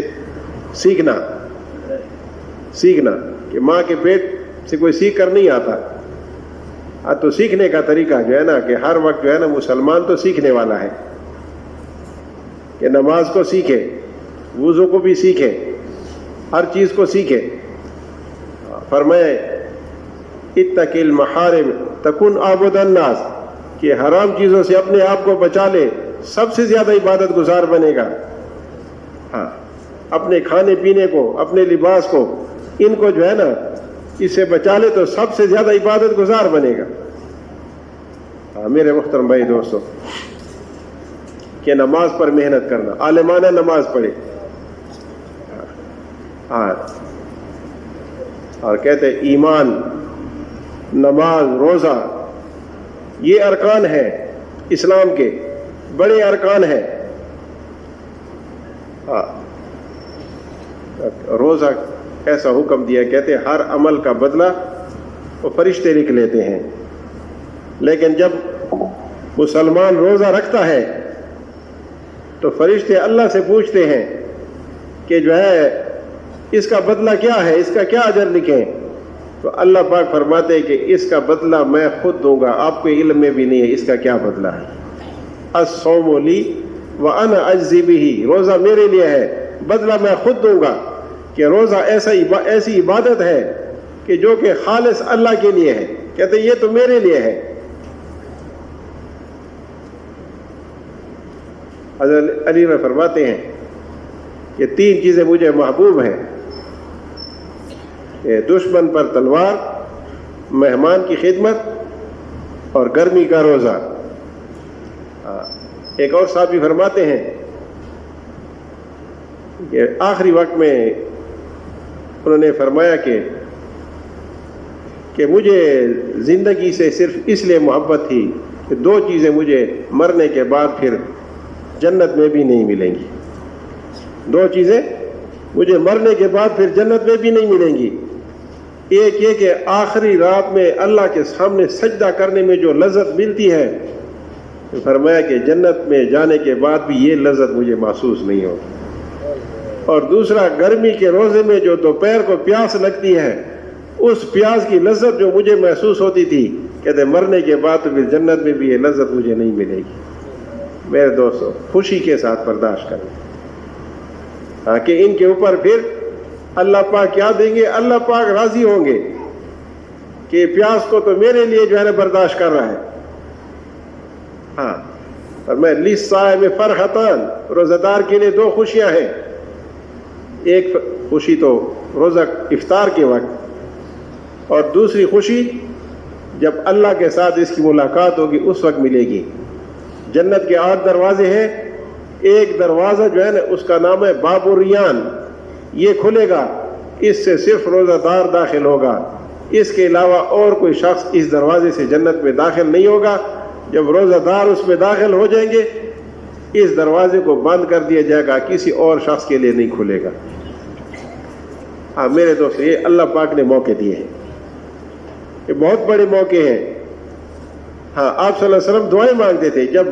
سیکھنا کہ ماں کے پیٹ سے کوئی سیکھ کر نہیں آتا، تو سیکھنے کا طریقہ جو ہے نا کہ ہر وقت جو ہے نا مسلمان تو سیکھنے والا ہے کہ نماز کو سیکھے، وضو کو بھی سیکھے، ہر چیز کو سیکھے۔ فرمائے اتق المحارم تکن عابد الناس، کہ حرام چیزوں سے اپنے آپ کو بچا لے، سب سے زیادہ عبادت گزار بنے گا۔ اپنے کھانے پینے کو، اپنے لباس کو، ان کو جو ہے نا اس سے بچا لے تو سب سے زیادہ عبادت گزار بنے گا۔ میرے محترم بھائی دوستو، کہ نماز پر محنت کرنا، عالمانہ نماز پڑھے۔ اور کہتے ایمان، نماز، روزہ، یہ ارکان ہیں اسلام کے، بڑے ارکان ہیں۔ روزہ ایسا حکم دیا، کہتے ہر عمل کا بدلہ وہ فرشتے لکھ لیتے ہیں، لیکن جب مسلمان روزہ رکھتا ہے تو فرشتے اللہ سے پوچھتے ہیں کہ جو ہے اس کا بدلہ کیا ہے، اس کا کیا اجر لکھیں؟ تو اللہ پاک فرماتے ہیں کہ اس کا بدلہ میں خود دوں گا، آپ کے علم میں بھی نہیں ہے اس کا کیا بدلہ ہے۔ الصوم لی وانا اجزی بہ، روزہ میرے لیے ہے، بدلہ میں خود دوں گا۔ کہ روزہ ایسی عبادت ہے کہ جو کہ خالص اللہ کے لیے ہے، کہتے ہیں یہ تو میرے لیے ہے۔ حضرت علی میں فرماتے ہیں کہ 3 چیزیں مجھے محبوب ہیں، کہ دشمن پر تلوار، مہمان کی خدمت اور گرمی کا روزہ۔ ایک اور صحابی فرماتے ہیں کہ آخری وقت میں انہوں نے فرمایا کہ کہ مجھے زندگی سے صرف اس لیے محبت تھی کہ 2 چیزیں مجھے مرنے کے بعد پھر جنت میں بھی نہیں ملیں گی. 2 چیزیں مجھے مرنے کے بعد پھر جنت میں بھی نہیں ملیں گی. ایک یہ کہ آخری رات میں اللہ کے سامنے سجدہ کرنے میں جو لذت ملتی ہے، فرمایا کہ جنت میں جانے کے بعد بھی یہ لذت مجھے محسوس نہیں ہوگی. اور دوسرا، گرمی کے روزے میں جو دوپہر کو پیاس لگتی ہے، اس پیاس کی لذت جو مجھے محسوس ہوتی تھی، کہتے مرنے کے بعد تو پھر جنت میں بھی یہ لذت مجھے نہیں ملے گی. میرے دوستو، خوشی کے ساتھ برداشت کریں، کہ ان کے اوپر پھر اللہ پاک کیا دیں گے؟ اللہ پاک راضی ہوں گے کہ پیاس کو تو میرے لیے جو ہے نا برداشت کر رہا ہے. ہاں، اور میں للصائم فرحتان، روزہ دار کے لیے 2 خوشیاں ہیں. ایک خوشی تو روزہ افطار کے وقت، اور دوسری خوشی جب اللہ کے ساتھ اس کی ملاقات ہوگی اس وقت ملے گی. جنت کے 8 دروازے ہیں. ایک دروازہ جو ہے نا اس کا نام ہے باب الریان، یہ کھلے گا، اس سے صرف روزہ دار داخل ہوگا. اس کے علاوہ اور کوئی شخص اس دروازے سے جنت میں داخل نہیں ہوگا. جب روزہ دار اس میں داخل ہو جائیں گے، اس دروازے کو بند کر دیا جائے گا، کسی اور شخص کے لیے نہیں کھلے گا. ہاں میرے دوست، یہ اللہ پاک نے موقع دیے ہیں، یہ بہت بڑے موقع ہیں. ہاں، آپ صلی اللہ علیہ وسلم دعائیں مانگتے تھے جب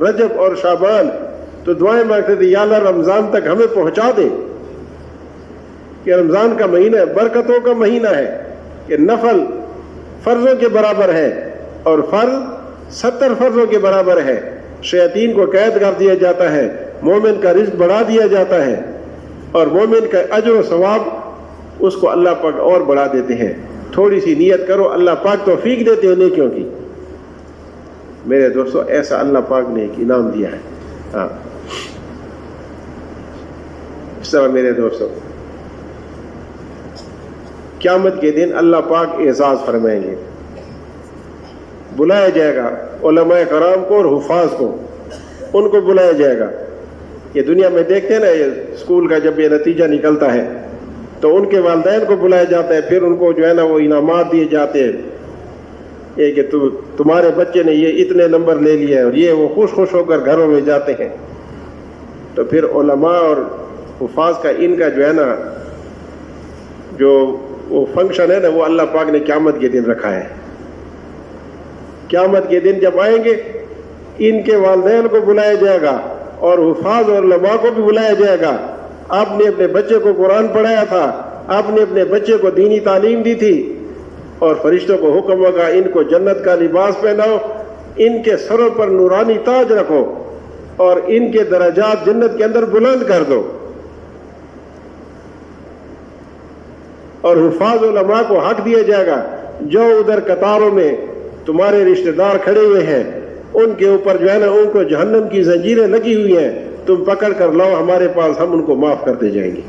رجب اور شعبان، تو دعائیں مانگتے تھے یا اللہ رمضان تک ہمیں پہنچا دے، کہ رمضان کا مہینہ برکتوں کا مہینہ ہے، کہ نفل فرضوں کے برابر ہے اور فرض 70 فرضوں کے برابر ہے. شیاطین کو قید کر دیا جاتا ہے، مومن کا رزق بڑھا دیا جاتا ہے، اور مومن کا اجر و ثواب اس کو اللہ پاک اور بڑھا دیتے ہیں. تھوڑی سی نیت کرو، اللہ پاک توفیق دیتے ہیں نیکیوں کی. میرے دوستو، ایسا اللہ پاک نے ایک انعام دیا ہے. ہاں، اس طرح میرے دوستو قیامت کے دن اللہ پاک اعزاز فرمائیں گے. بلایا جائے گا علماء کرام کو اور حفاظ کو، ان کو بلایا جائے گا. یہ دنیا میں دیکھتے ہیں نا، یہ اسکول کا جب یہ نتیجہ نکلتا ہے تو ان کے والدین کو بلایا جاتا ہے، پھر ان کو جو ہے نا وہ انعامات دیے جاتے ہیں، یہ کہ تمہارے بچے نے یہ اتنے نمبر لے لیے، اور یہ وہ خوش خوش ہو کر گھروں میں جاتے ہیں. تو پھر علماء اور حفاظ کا ان کا جو ہے نا جو وہ فنکشن ہے نا، وہ اللہ پاک نے قیامت کے دن رکھا ہے. قیامت کے دن جب آئیں گے، ان کے والدین کو بلایا جائے گا اور حفاظ اور علماء کو بھی بلایا جائے گا. آپ نے اپنے بچے کو قرآن پڑھایا تھا، آپ نے اپنے بچے کو دینی تعلیم دی تھی، اور فرشتوں کو حکم ہوگا ان کو جنت کا لباس پہناؤ، ان کے سروں پر نورانی تاج رکھو، اور ان کے درجات جنت کے اندر بلند کر دو. اور حفاظ علماء کو حق دیا جائے گا، جو ادھر قطاروں میں تمہارے رشتہ دار کھڑے ہوئے ہیں، ان کے اوپر جو ہے نا ان کو جہنم کی زنجیریں لگی ہوئی ہیں، تم پکڑ کر لاؤ ہمارے پاس، ہم ان کو معاف کرتے جائیں گے.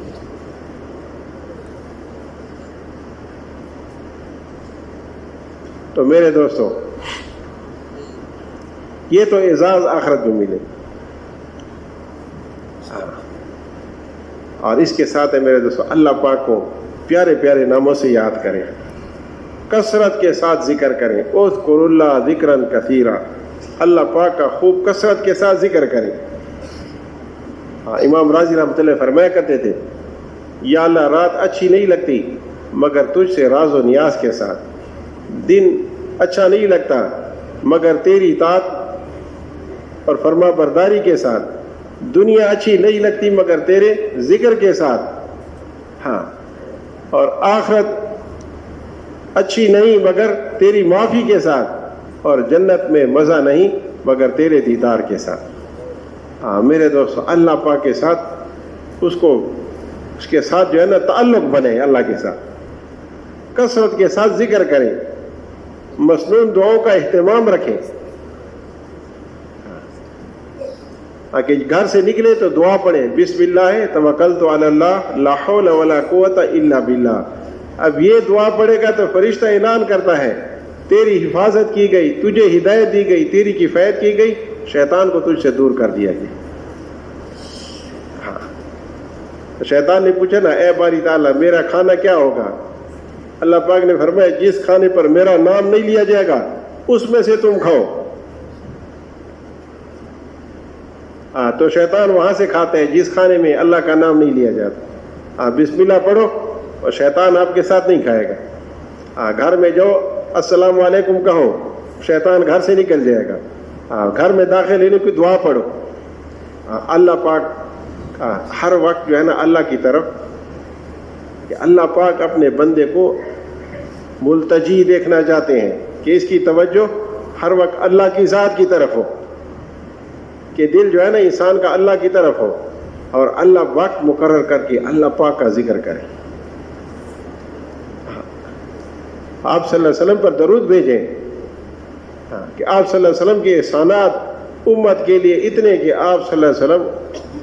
تو میرے دوستو، یہ تو اعزاز آخرت میں ملے. اور اس کے ساتھ ہے میرے دوستو، اللہ پاک کو پیارے پیارے ناموں سے یاد کریں، کثرت کے ساتھ ذکر کریں. اذکر اللہ ذکرا کثیرا، اللہ پاک کا خوب کثرت کے ساتھ ذکر کریں. امام راضی رحمۃ اللہ فرمایا کرتے تھے، یا اللہ رات اچھی نہیں لگتی مگر تجھ سے راز و نیاز کے ساتھ، دن اچھا نہیں لگتا مگر تیری اطاعت اور فرما برداری کے ساتھ، دنیا اچھی نہیں لگتی مگر تیرے ذکر کے ساتھ، ہاں، اور آخرت اچھی نہیں مگر تیری معافی کے ساتھ، اور جنت میں مزہ نہیں مگر تیرے دیدار کے ساتھ. ہاں میرے دوستو، اللہ پاک کے ساتھ اس کے ساتھ جو ہے نا تعلق بنے، اللہ کے ساتھ کثرت کے ساتھ ذکر کریں، مسنون دعاؤں کا اہتمام رکھیں. کہ گھر سے نکلے تو دعا پڑھیں، بسم اللہ توکلت علی اللہ لا حول ولا قوت الا باللہ. اب یہ دعا پڑھے گا تو فرشتہ اعلان کرتا ہے تیری حفاظت کی گئی، تجھے ہدایت دی گئی، تیری کفایت کی گئی، شیطان کو تجھ سے دور کر دیا گیا. ہاں، شیطان نے پوچھا نا، اے باری تعالیٰ میرا کھانا کیا ہوگا؟ اللہ پاک نے فرمایا جس کھانے پر میرا نام نہیں لیا جائے گا اس میں سے تم کھاؤ. تو شیطان وہاں سے کھاتا ہے جس کھانے میں اللہ کا نام نہیں لیا جاتا. بسم اللہ پڑھو اور شیطان آپ کے ساتھ نہیں کھائے گا. گھر میں جاؤ السلام علیکم کہو, شیطان گھر سے نکل جائے گا. گھر میں داخل ہونے کی دعا پڑھو. اللہ پاک ہر وقت جو ہے نا اللہ کی طرف, کہ اللہ پاک اپنے بندے کو ملتجی دیکھنا چاہتے ہیں کہ اس کی توجہ ہر وقت اللہ کی ذات کی طرف ہو, کہ دل جو ہے نا انسان کا اللہ کی طرف ہو, اور اللہ وقت مقرر کر کے اللہ پاک کا ذکر کرے. آپ صلی اللہ علیہ وسلم پر درود بھیجیں کہ آپ صلی اللہ علیہ وسلم کے احسانات امت کے لیے اتنے کہ آپ صلی اللہ علیہ وسلم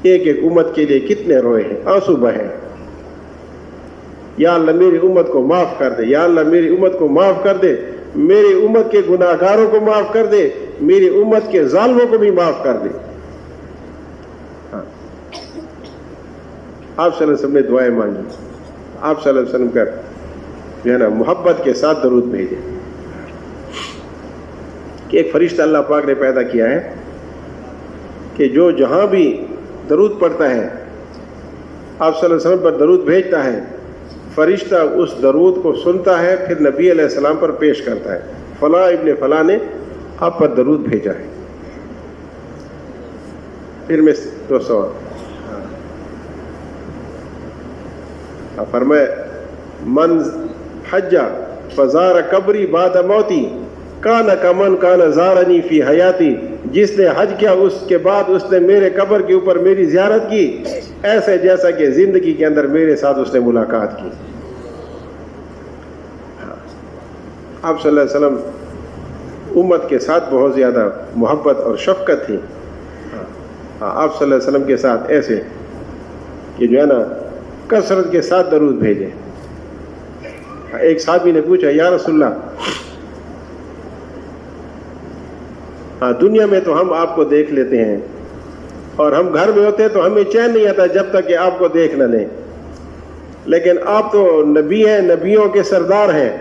ایک ایک امت کے لیے کتنے روئے ہیں, آنسو بہے. یا اللہ میری امت کو معاف کر دے, یا اللہ میری امت کو معاف کر دے, میری امت کے گناہ گاروں کو معاف کر دے, میری امت کے ظالموں کو بھی معاف کر دے. آپ صلی اللہ علیہ وسلم نے دعائیں مانگی, آپ صلی اللہ علیہ وسلم کا جو ہے نا محبت کے ساتھ درود بھیجے. کہ ایک فرشتہ اللہ پاک نے پیدا کیا ہے کہ جو جہاں بھی درود پڑھتا ہے, آپ صلی اللہ علیہ وسلم پر درود بھیجتا ہے, فرشتہ اس درود کو سنتا ہے, پھر نبی علیہ السلام پر پیش کرتا ہے, فلاں ابن فلاں نے آپ پر درود بھیجا ہے. پھر میں دوستوں فرمائے من حج فزار قبری بعد موتی کان کمن کان زارنی فی حیاتی, جس نے حج کیا اس کے بعد اس نے میرے قبر کے اوپر میری زیارت کی, ایسے جیسا کہ زندگی کے اندر میرے ساتھ اس نے ملاقات کی. آپ صلی اللہ علیہ وسلم امت کے ساتھ بہت زیادہ محبت اور شفقت تھی. آپ صلی اللہ علیہ وسلم کے ساتھ ایسے کہ جو ہے نا کثرت کے ساتھ درود بھیجے. ایک صحابی نے پوچھا یا رسول اللہ, دنیا میں تو ہم آپ کو دیکھ لیتے ہیں اور ہم گھر میں ہوتے ہیں تو ہمیں چین نہیں آتا جب تک کہ آپ کو دیکھ نہ لیں, لیکن آپ تو نبی ہیں, نبیوں کے سردار ہیں.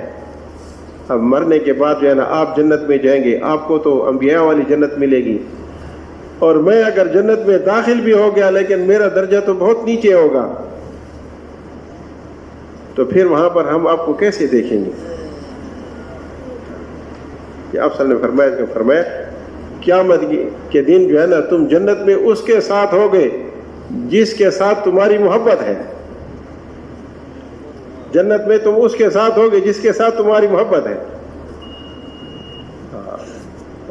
اب مرنے کے بعد جو ہے نا آپ جنت میں جائیں گے, آپ کو تو انبیاء والی جنت ملے گی, اور میں اگر جنت میں داخل بھی ہو گیا لیکن میرا درجہ تو بہت نیچے ہوگا, تو پھر وہاں پر ہم آپ کو کیسے دیکھیں گے؟ کہ آپ صلی اللہ علیہ وسلم نے فرمایا قیامت کے دن جو ہے نا تم جنت میں اس کے ساتھ ہوگے جس کے ساتھ تمہاری محبت ہے. جنت میں تم اس کے ساتھ ہوگے جس کے ساتھ تمہاری محبت ہے.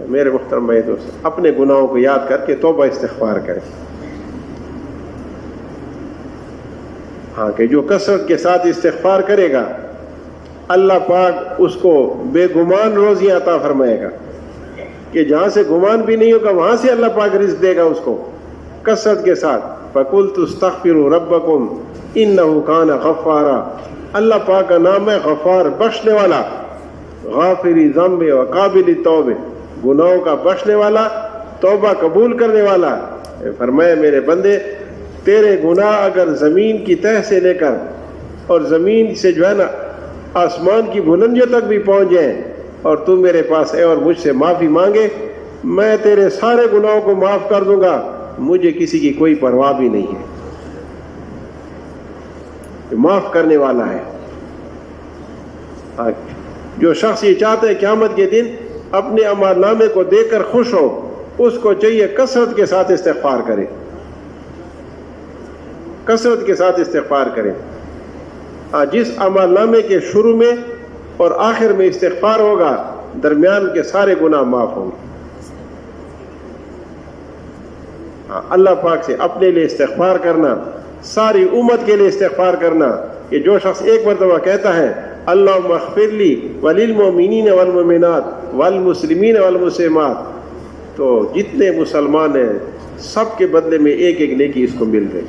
میرے محترم بھائی دوست, اپنے گناہوں کو یاد کر کے توبہ استغفار کریں. کہ جو کثرت کے ساتھ استغفار کرے گا اللہ پاک اس کو بے گمان روزیاں عطا فرمائے گا, کہ جہاں سے گمان بھی نہیں ہوگا وہاں سے اللہ پاک رزق دے گا اس کو کثرت کے ساتھ. فَقُلْتُ اسْتَغْفِرُوا رَبَّكُمْ إِنَّهُ كَانَ غَفَّارًا, اللہ پاک کا نام ہے غفار, بخشنے والا, غافری ذنب و قابل توبہ, گناہوں کا بخشنے والا, توبہ قبول کرنے والا. فرمایا میرے بندے تیرے گناہ اگر زمین کی تہ سے لے کر اور زمین سے جو ہے نا آسمان کی بلندیوں تک بھی پہنچ جائیں اور تو میرے پاس ہے اور مجھ سے معافی مانگے, میں تیرے سارے گناہوں کو معاف کر دوں گا, مجھے کسی کی کوئی پرواہ بھی نہیں ہے. معاف کرنے والا ہے. جو شخص یہ چاہتا ہے قیامت کے دن اپنے اعمال نامے کو دیکھ کر خوش ہو, اس کو چاہیے کثرت کے ساتھ استغفار کرے, کثرت کے ساتھ استغفار کریں. جس اعمال نامے کے شروع میں اور آخر میں استغفار ہوگا درمیان کے سارے گناہ معاف ہوں گے. اللہ پاک سے اپنے لیے استغفار کرنا, ساری امت کے لیے استغفار کرنا. کہ جو شخص ایک مرتبہ کہتا ہے اللہم اغفر لی وللمؤمنین والمؤمنات والمسلمین والمسلمات, تو جتنے مسلمان ہیں سب کے بدلے میں ایک ایک نیکی اس کو مل گئی.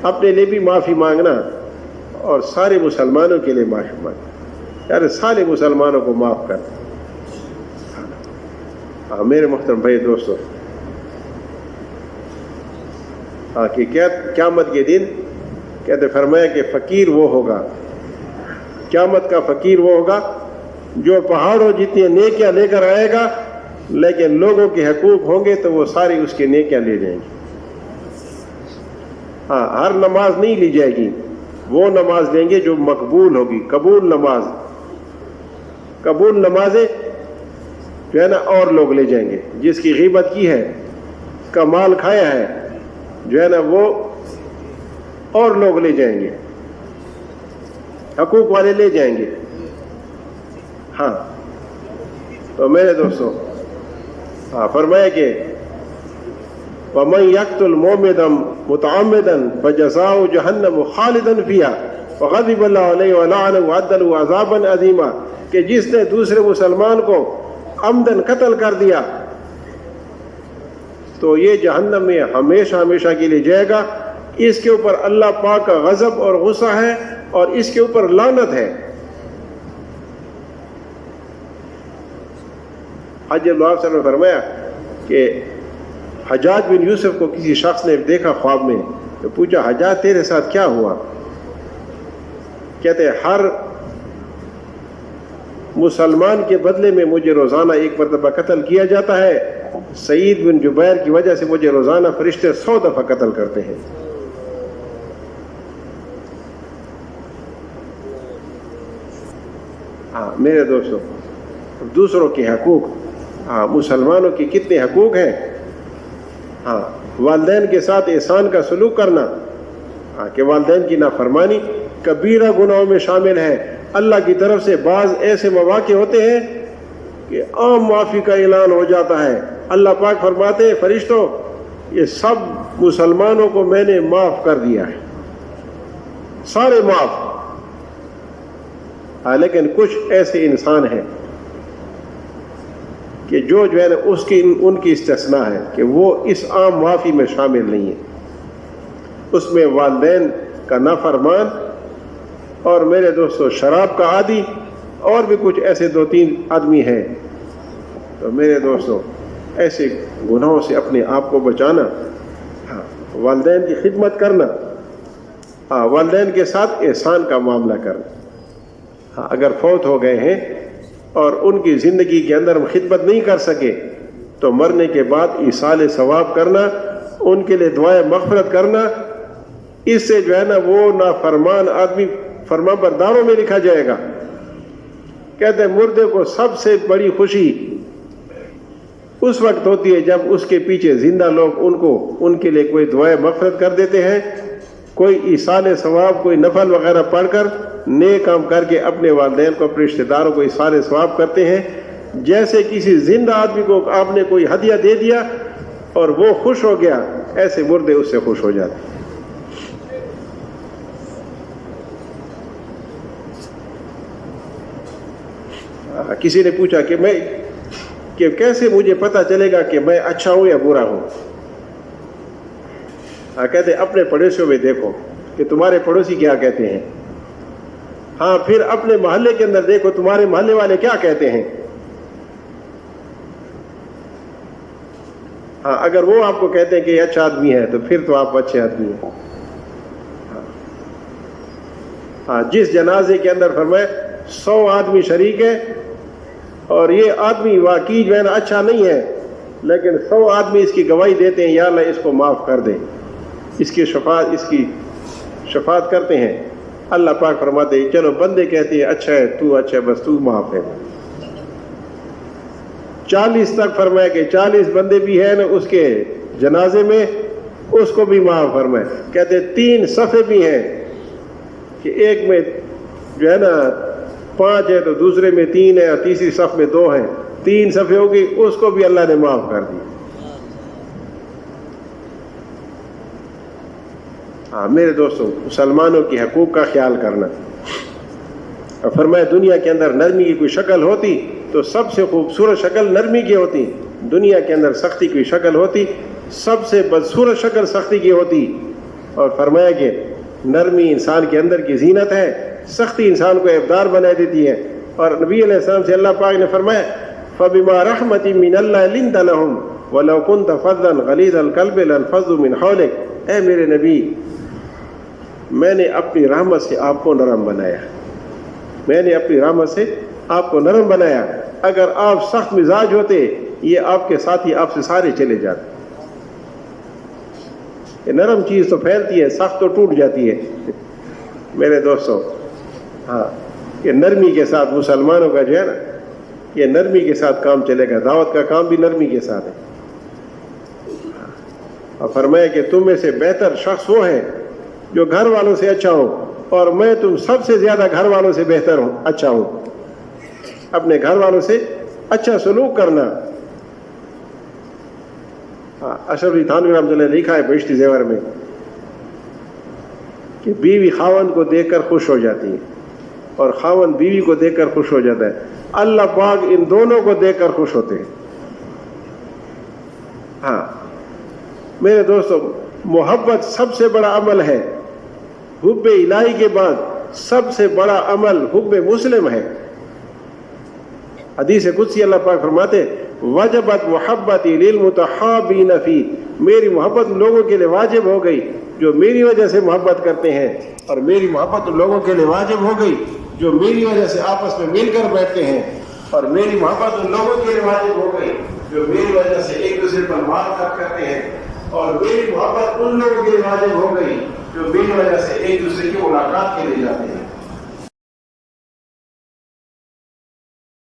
اپنے لیے بھی معافی مانگنا اور سارے مسلمانوں کے لیے معافی مانگنا, یار سارے مسلمانوں کو معاف کر. میرے محترم بھائی دوستو, کہ قیامت کے دن کہتے فرمایا کہ فقیر وہ ہوگا، قیامت کا فقیر وہ ہوگا جو پہاڑوں جتنی نیکیاں لے کر آئے گا، لیکن لوگوں کے حقوق ہوں گے تو وہ ساری اس کی نیکیاں لے جائیں گے۔ ہاں، ہر نماز نہیں لی جائے گی، وہ نماز لیں گے جو مقبول ہوگی، قبول نماز۔ قبول نمازیں جو ہے نا اور لوگ لے جائیں گے، جس کی غیبت کی ہے، اس کا مال کھایا ہے جو ہے نا، وہ اور لوگ لے جائیں گے، حقوق والے لے جائیں گے۔ ہاں، تو میرے دوستوں فرمایا کہ وَمَن يَقْتُلْ مُؤْمِنًا مُتَعَمِّدًا فَجَزَاؤُهُ جَهَنَّمُ خَالِدًا فِيهَا وَغَضِبَ اللَّهُ عَلَيْهِ وَلَعَنَهُ وَأَعَدَّ لَهُ عَذَابًا عَظِيمًا، کہ جس نے دوسرے مسلمان کو عمدن قتل کر دیا تو یہ جہنم میں ہمیشہ ہمیشہ کے لیے جائے گا، اس کے اوپر اللہ پاک کا غضب اور غصہ ہے اور اس کے اوپر لعنت ہے۔ حج اللہ صلی اللہ علیہ وسلم نے فرمایا کہ حجاج بن یوسف کو کسی شخص نے دیکھا خواب میں، تو پوچھا حجاج تیرے ساتھ کیا ہوا؟ کہتے ہر مسلمان کے بدلے میں مجھے روزانہ ایک مرتبہ قتل کیا جاتا ہے، سعید بن جبیر کی وجہ سے مجھے روزانہ فرشتے 100 دفعہ قتل کرتے ہیں۔ ہاں میرے دوستوں، دوسروں کے حقوق، مسلمانوں کی کتنے حقوق ہیں۔ ہاں، والدین کے ساتھ احسان کا سلوک کرنا، کہ والدین کی نافرمانی کبیرہ گناہوں میں شامل ہے۔ اللہ کی طرف سے بعض ایسے مواقع ہوتے ہیں کہ عام معافی کا اعلان ہو جاتا ہے۔ اللہ پاک فرماتے ہیں فرشتوں یہ سب مسلمانوں کو میں نے معاف کر دیا ہے، سارے معاف۔ لیکن کچھ ایسے انسان ہیں کہ جو ہے نا ان کی استثناء ہے کہ وہ اس عام معافی میں شامل نہیں ہے، اس میں والدین کا نافرمان اور میرے دوستو شراب کا عادی اور بھی کچھ ایسے 2-3 آدمی ہیں۔ تو میرے دوستو ایسے گناہوں سے اپنے آپ کو بچانا، والدین کی خدمت کرنا، والدین کے ساتھ احسان کا معاملہ کرنا۔ اگر فوت ہو گئے ہیں اور ان کی زندگی کے اندر ہم خدمت نہیں کر سکے تو مرنے کے بعد ایصال ثواب کرنا، ان کے لیے دعائیں مغفرت کرنا، اس سے جو ہے نا وہ نافرمان آدمی فرما برداروں میں لکھا جائے گا۔ کہتے ہیں مردے کو سب سے بڑی خوشی اس وقت ہوتی ہے جب اس کے پیچھے زندہ لوگ ان کے لیے کوئی دعائیں مغفرت کر دیتے ہیں، کوئی ایصال ثواب، کوئی نفل وغیرہ پڑھ کر نیک کام کر کے اپنے والدین کو، اپنے رشتہ داروں کو ایصال ثواب کرتے ہیں۔ جیسے کسی زندہ آدمی کو آپ نے کوئی ہدیہ دے دیا اور وہ خوش ہو گیا، ایسے مردے اس سے خوش ہو جاتے ہیں۔ کسی نے پوچھا کہ کیسے مجھے پتہ چلے گا کہ میں اچھا ہوں یا برا ہوں؟ کہتے اپنے پڑوسیوں میں دیکھو کہ تمہارے پڑوسی کیا کہتے ہیں، ہاں پھر اپنے محلے کے اندر دیکھو تمہارے محلے والے کیا کہتے ہیں۔ ہاں اگر وہ آپ کو کہتے ہیں کہ یہ اچھا آدمی ہے تو پھر تو آپ اچھے آدمی ہیں۔ ہاں جس جنازے کے اندر فرمائے 100 آدمی شریک ہے اور یہ آدمی واقعی جو ہے نا اچھا نہیں ہے، لیکن 100 آدمی اس کی گواہی دیتے ہیں یا اللہ اس کو معاف کر دے، اس کی شفاعت کرتے ہیں، اللہ پاک فرماتے ہیں چلو بندے کہتے ہیں اچھا ہے، تو اچھا ہے، بس تو معاف ہے۔ 40 تک فرمایا کہ 40 بندے بھی ہیں نا اس کے جنازے میں، اس کو بھی معاف فرمائے۔ کہتے 3 صفحے بھی ہیں کہ ایک میں جو ہے نا 5 ہے تو دوسرے میں 3 ہے اور تیسری صف میں 2 ہیں، 3 صفحے ہوگی، اس کو بھی اللہ نے معاف کر دیا۔ میرے دوستوں مسلمانوں کی حقوق کا خیال کرنا۔ فرمایا دنیا کے اندر نرمی کی کوئی شکل ہوتی تو سب سے خوبصورت شکل نرمی کی ہوتی، دنیا کے اندر سختی کی شکل ہوتی سب سے بدصورت شکل سختی کی ہوتی۔ اور فرمایا کہ نرمی انسان کے اندر کی زینت ہے، سختی انسان کو عیبدار بنا دیتی ہے۔ اور نبی علیہ السلام سے اللہ پاک نے فرمایا فَبِمَا رَحْمَةٍ مِّنَ اللَّهِ لِنْتَ لَهُمْ وَلَوْ كُنْتَ فَظًّا غَلِيظَ الْقَلْبِ لَانفَضُّوا مِنْ حَوْلِكَ۔ اے میرے نبی، میں نے اپنی رحمت سے آپ کو نرم بنایا، میں نے اپنی رحمت سے آپ کو نرم بنایا۔ اگر آپ سخت مزاج ہوتے یہ آپ کے ساتھی آپ سے سارے چلے جاتے۔ یہ نرم چیز تو پھیلتی ہے، سخت تو ٹوٹ جاتی ہے میرے دوستوں۔ ہاں، یہ نرمی کے ساتھ مسلمانوں کا جو ہے نا، یہ نرمی کے ساتھ کام چلے گا۔ دعوت کا کام بھی نرمی کے ساتھ ہے۔ اور فرمایا کہ تم میں سے بہتر شخص وہ ہے جو گھر والوں سے اچھا ہو، اور میں تم سب سے زیادہ گھر والوں سے بہتر ہوں، اچھا ہوں۔ اپنے گھر والوں سے اچھا سلوک کرنا۔ اشرف علی تھانوی رحمۃ اللہ نے لکھا ہے بہشتی زیور میں کہ بیوی خاوند کو دیکھ کر خوش ہو جاتی ہے اور خاوند بیوی کو دیکھ کر خوش ہو جاتا ہے، اللہ پاک ان دونوں کو دیکھ کر خوش ہوتے ہیں۔ ہاں میرے دوستو، محبت سب سے بڑا عمل ہے۔ حب الہی کے بعد سب سے بڑا عمل حب مسلم ہے۔ حدیث قدسی اللہ پاک فرماتے وجبت محبتی للمتحابین فی، میری محبت لوگوں کے لیے واجب ہو گئی جو میری وجہ سے محبت کرتے ہیں، اور میری محبت لوگوں کے لیے واجب ہو گئی جو میری وجہ سے آپس میں مل کر بیٹھتے ہیں، اور میری محبت ان لوگوں کے لیے واجب ہو گئی جو میری وجہ سے ایک دوسرے پر بات کرتے ہیں، اور میری محبت ان لوگوں کے لیے واجب ہو گئی جو میری وجہ سے ایک دوسرے کی ملاقات کے لیے جاتے ہیں۔